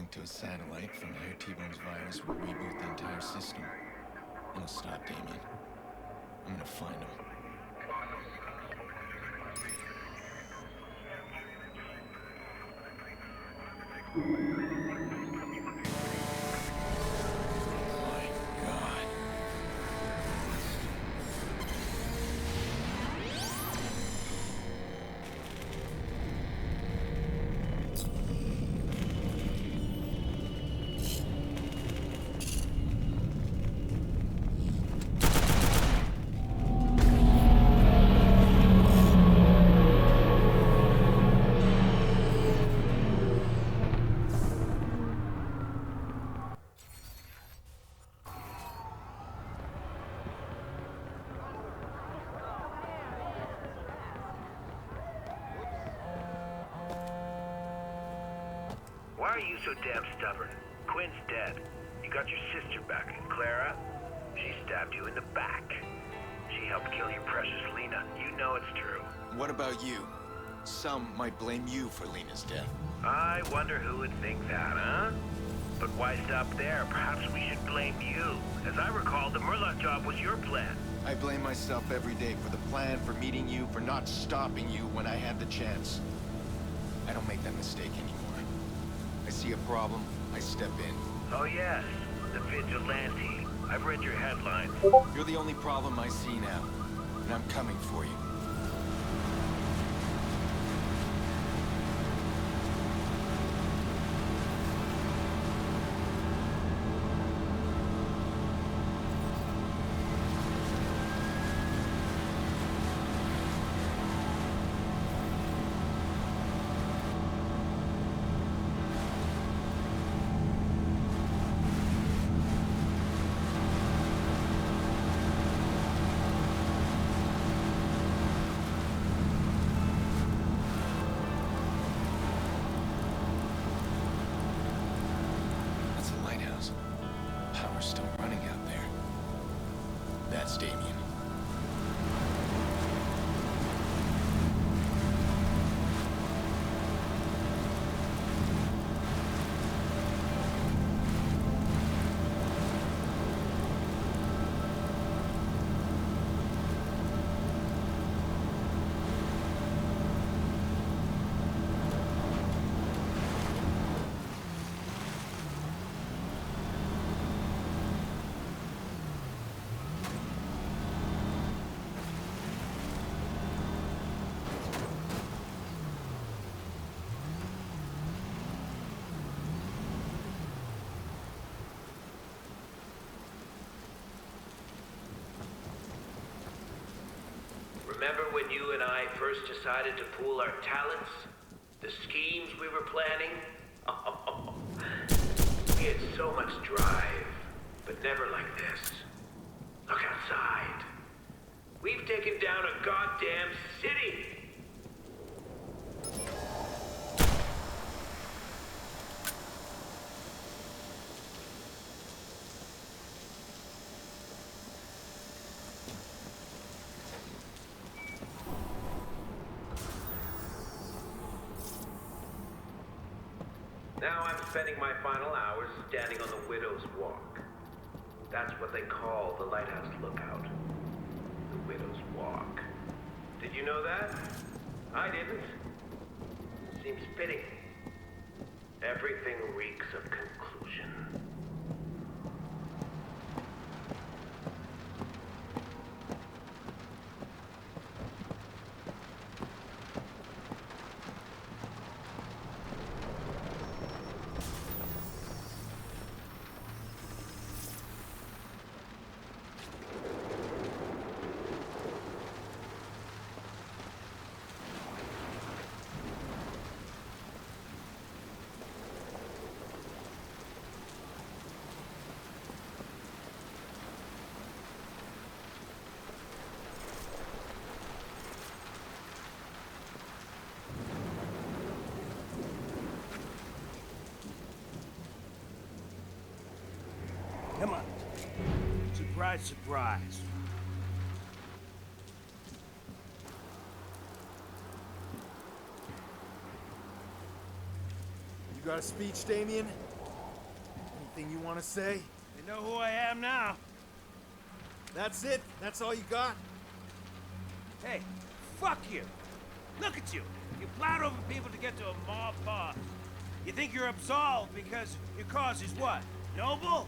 link to a satellite from there. T-Bone's virus will reboot the entire system. It'll stop Damien. I'm gonna find him. My God. Why are you so damn stubborn? Quinn's dead. You got your sister back, and Clara? She stabbed you in the back. She helped kill your precious Lena. You know it's true. What about you? Some might blame you for Lena's death. I wonder who would think that, huh? But why stop there? Perhaps we should blame you. As I recall, the Murloc job was your plan. I blame myself every day for the plan, for meeting you, for not stopping you when I had the chance. I don't make that mistake anymore. I see a problem, I step in. Oh yes, the vigilante. I've read your headlines. You're the only problem I see now, and I'm coming for you. Power's still running out there. That's Damien. Remember when you and I first decided to pool our talents? The schemes we were planning? We had so much drive, but never like this. Look outside. We've taken down a goddamn city! Now I'm spending my final hours standing on the Widow's Walk. That's what they call the Lighthouse Lookout. The Widow's Walk. Did you know that? I didn't. Seems fitting. Everything reeks of conclusion. Come on. Surprise, surprise. got a speech, Damien? Anything you want to say? They know who I am now. That's it? That's all you got? Hey, fuck you. Look at you. You plowed over people to get to a mob boss. You think you're absolved because your cause is what? Noble?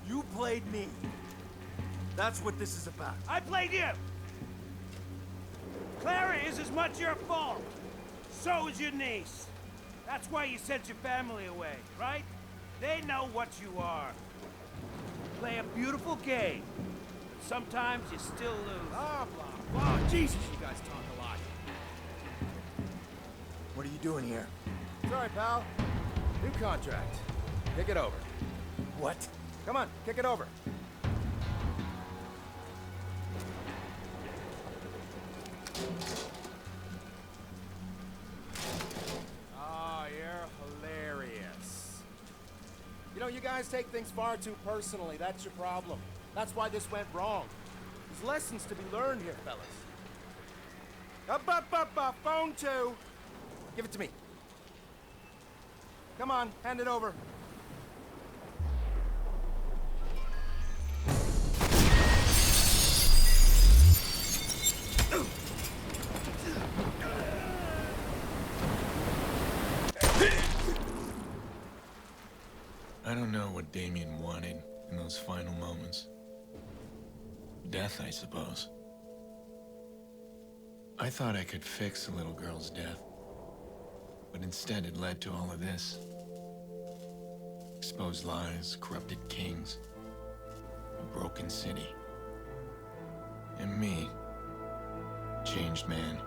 You played me. That's what this is about. I played you. Clara is as much your fault. So is your niece. That's why you sent your family away, right? They know what you are. You play a beautiful game. But sometimes you still lose. Blah, blah, blah. Jesus, you guys talk a lot. What are you doing here? Sorry, pal. New contract. Kick it over. What? Come on, kick it over. Oh, you're hilarious. You know, you guys take things far too personally. That's your problem. That's why this went wrong. There's lessons to be learned here, fellas. Up, phone 2. Give it to me. Come on, hand it over. I don't know what Damien wanted in those final moments. Death, I suppose. I thought I could fix a little girl's death, but instead it led to all of this. Exposed lies, corrupted kings, a broken city. And me, changed man.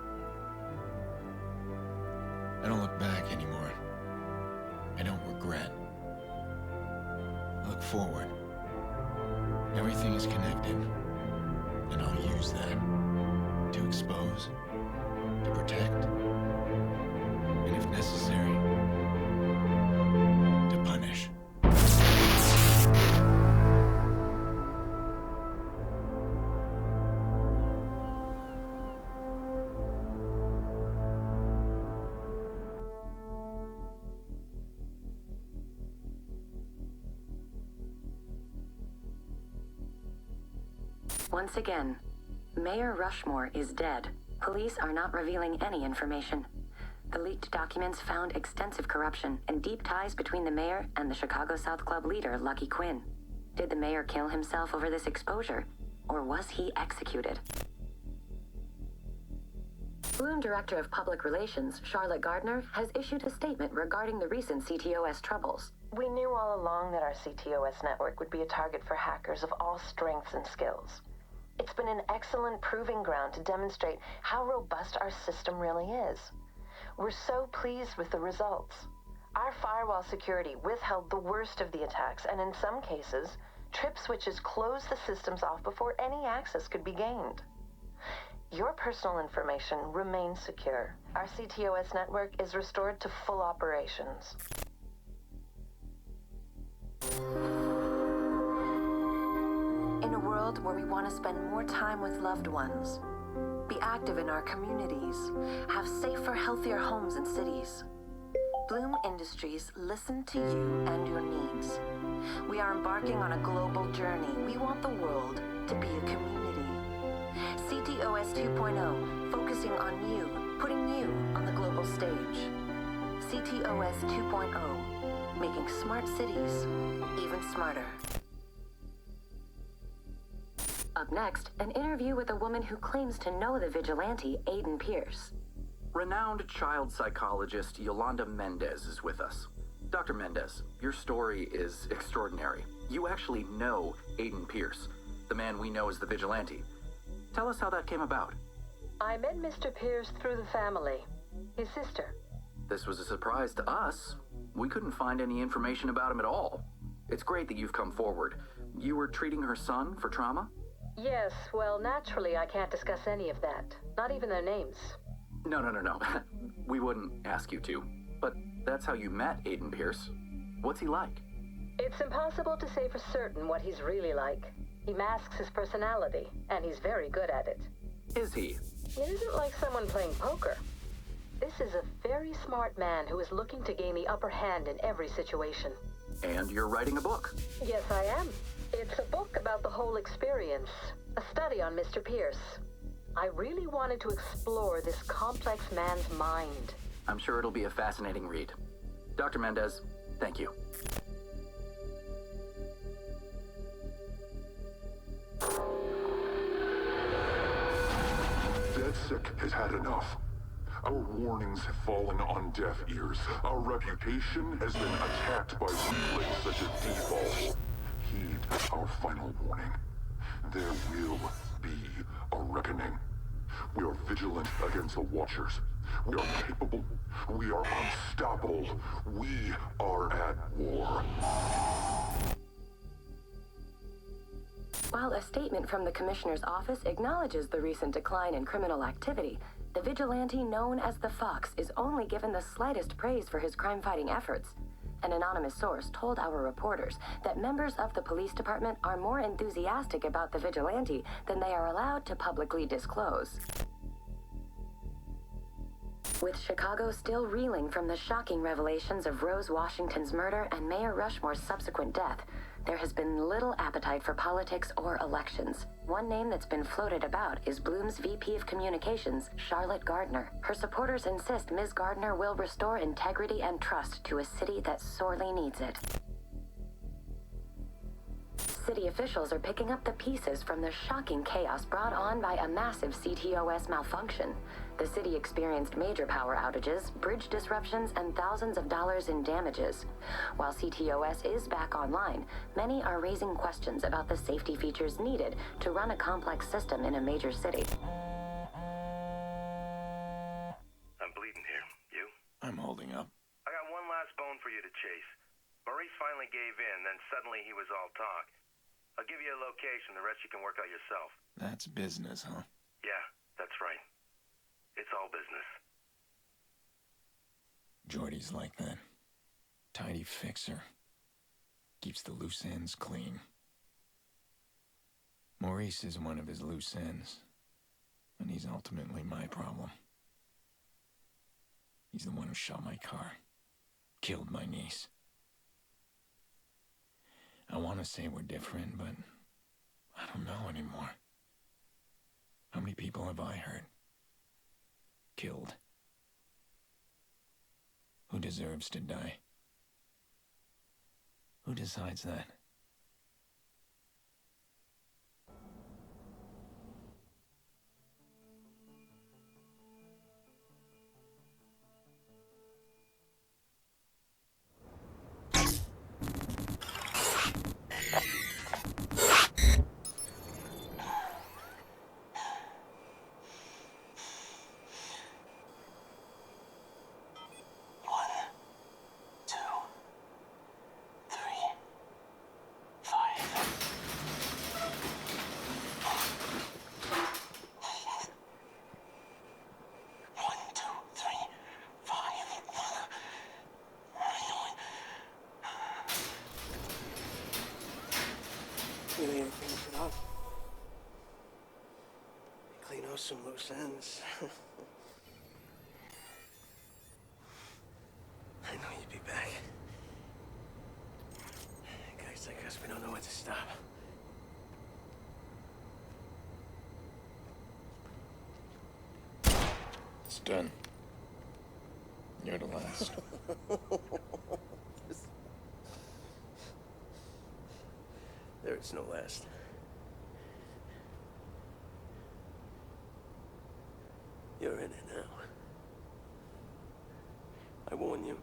I don't look back anymore. I don't regret. I look forward. Everything is connected, and I'll use that to expose, to protect, and if necessary, to punish. Once again, Mayor Rushmore is dead. Police are not revealing any information. The leaked documents found extensive corruption and deep ties between the mayor and the Chicago South Club leader, Lucky Quinn. Did the mayor kill himself over this exposure, or was he executed? Bloom Director of Public Relations, Charlotte Gardner, has issued a statement regarding the recent CTOS troubles. We knew all along that our CTOS network would be a target for hackers of all strengths and skills. It's been an excellent proving ground to demonstrate how robust our system really is. We're so pleased with the results. Our firewall security withheld the worst of the attacks, and in some cases, trip switches closed the systems off before any access could be gained. Your personal information remains secure. Our CTOS network is restored to full operations. In a world where we want to spend more time with loved ones, be active in our communities, have safer, healthier homes and cities, Bloom Industries listen to you and your needs. We are embarking on a global journey. We want the world to be a community. CTOS 2.0, focusing on you, putting you on the global stage. CTOS 2.0, making smart cities even smarter. Up next, an interview with a woman who claims to know the vigilante, Aiden Pierce. Renowned child psychologist Yolanda Mendez is with us. Dr. Mendez, your story is extraordinary. You actually know Aiden Pierce, the man we know as the vigilante. Tell us how that came about. I met Mr. Pierce through the family, his sister. This was a surprise to us. We couldn't find any information about him at all. It's great that you've come forward. You were treating her son for trauma? Yes, well, naturally I can't discuss any of that. Not even their names. No. We wouldn't ask you to. But that's how you met Aiden Pierce. What's he like? It's impossible to say for certain what he's really like. He masks his personality, and he's very good at it. Is he? It isn't like someone playing poker. This is a very smart man who is looking to gain the upper hand in every situation. And you're writing a book. Yes, I am. It's a book about the whole experience, a study on Mr. Pierce. I really wanted to explore this complex man's mind. I'm sure it'll be a fascinating read. Dr. Mendez, thank you. DedSec has had enough. Our warnings have fallen on deaf ears. Our reputation has been attacked by weaklings such as Default. Heed our final warning. There will be a reckoning. We are vigilant against the Watchers. We are capable. We are unstoppable. We are at war. While a statement from the Commissioner's office acknowledges the recent decline in criminal activity, the vigilante known as the Fox is only given the slightest praise for his crime-fighting efforts. An anonymous source told our reporters that members of the police department are more enthusiastic about the vigilante than they are allowed to publicly disclose. With Chicago still reeling from the shocking revelations of Rose Washington's murder and Mayor Rushmore's subsequent death, there has been little appetite for politics or elections. One name that's been floated about is Bloom's VP of Communications, Charlotte Gardner. Her supporters insist Ms. Gardner will restore integrity and trust to a city that sorely needs it. City officials are picking up the pieces from the shocking chaos brought on by a massive CTOS malfunction. The city experienced major power outages, bridge disruptions, and thousands of dollars in damages. While CTOS is back online, many are raising questions about the safety features needed to run a complex system in a major city. I'm bleeding here. You? I'm holding up. I got one last bone for you to chase. Maurice finally gave in, then suddenly he was all talk. I'll give you a location, the rest you can work out yourself. That's business, huh? Yeah, that's right. It's all business. Jordy's like that. Tidy fixer. Keeps the loose ends clean. Maurice is one of his loose ends, and he's ultimately my problem. He's the one who shot my car, killed my niece. I want to say we're different, but I don't know anymore. How many people have I hurt? Killed? Who deserves to die? Who decides that? Really anything to put on? Clean out some loose ends. I know you'd be back. Guys like us, we don't know when to stop. It's done. You're the last. There is no last. You're in it now. I warn you.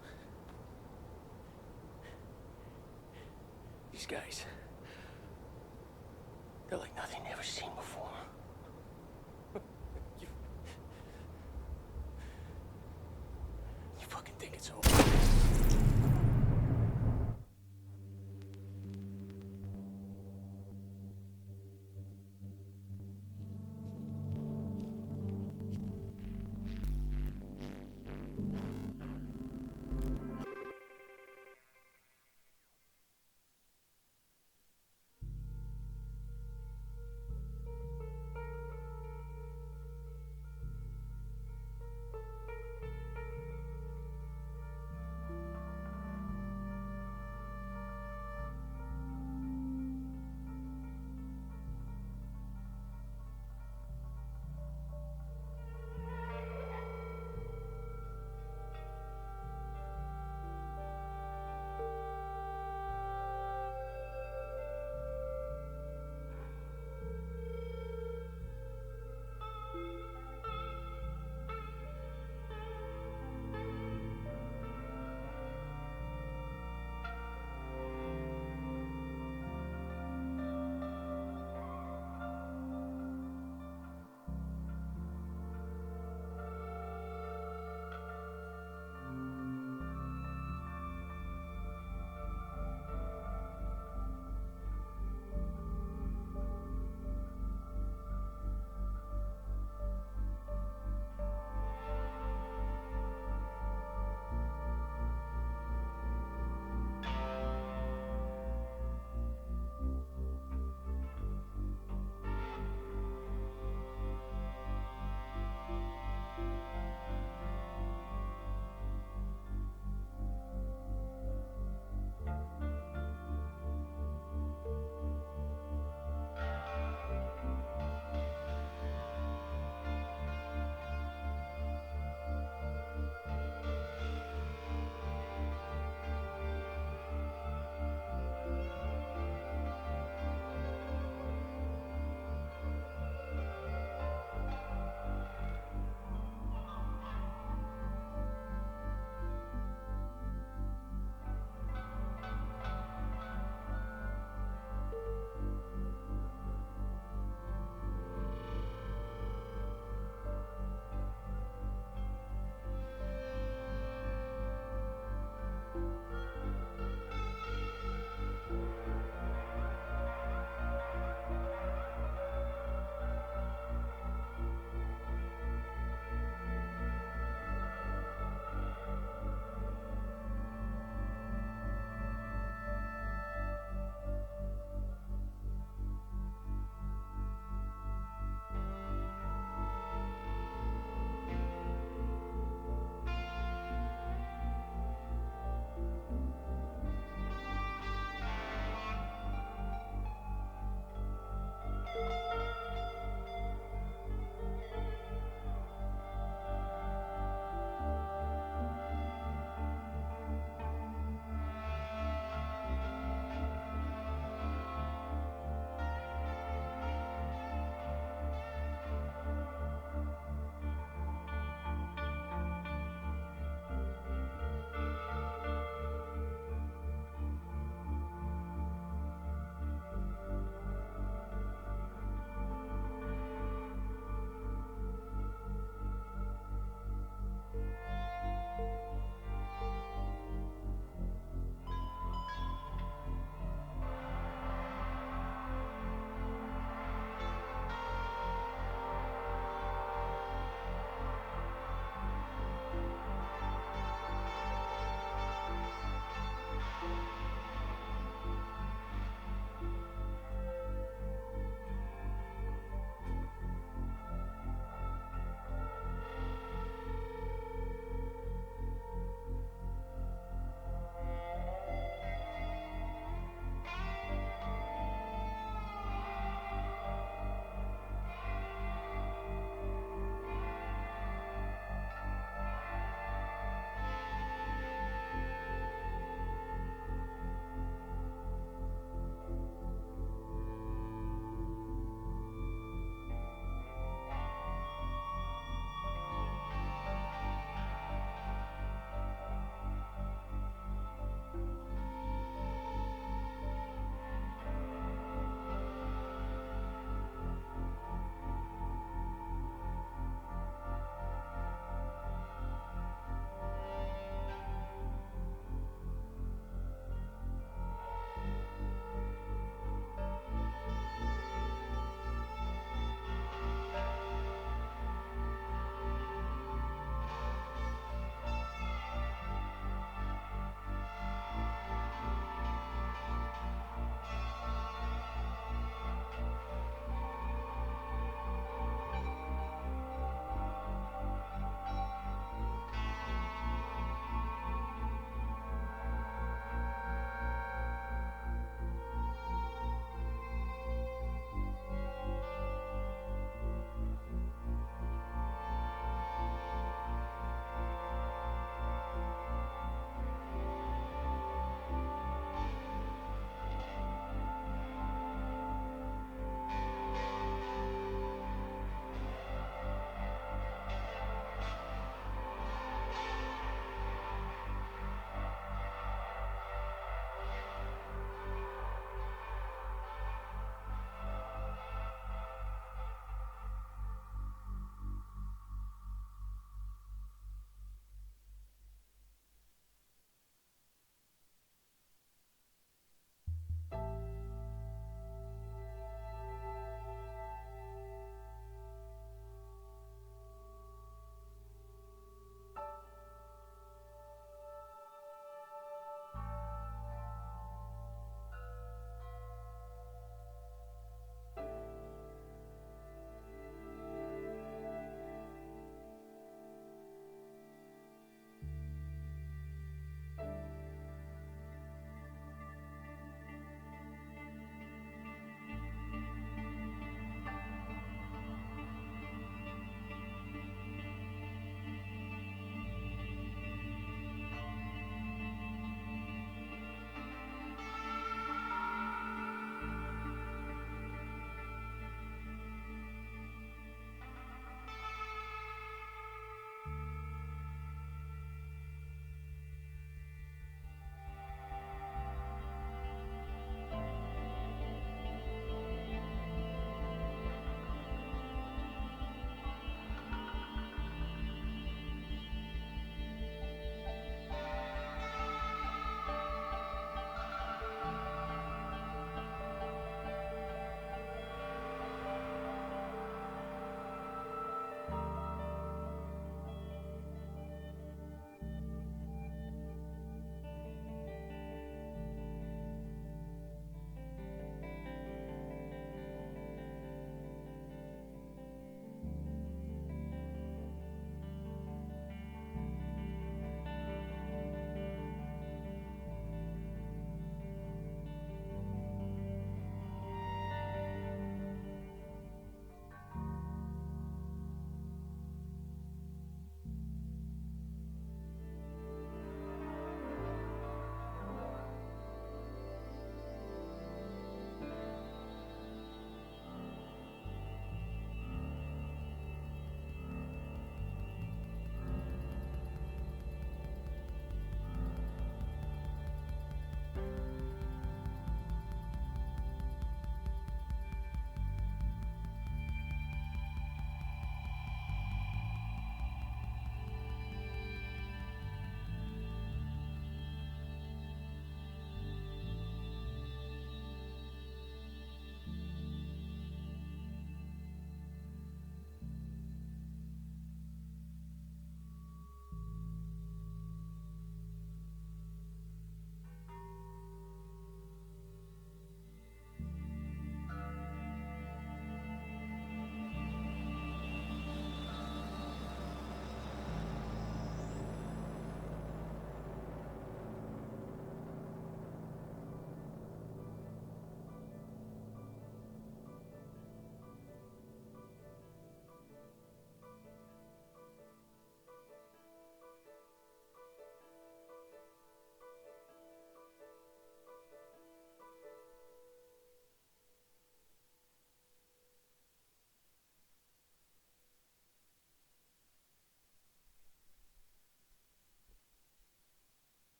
These guys, they're like nothing you've ever seen before. You fucking think it's over.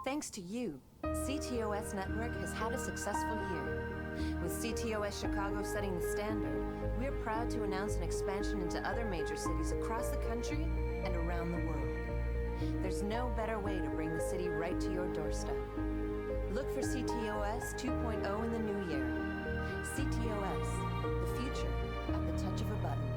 Thanks to you, CTOS Network has had a successful year. With CTOS Chicago setting the standard, we're proud to announce an expansion into other major cities across the country and around the world. There's no better way to bring the city right to your doorstep. Look for CTOS 2.0 in the new year. CTOS, the future at the touch of a button.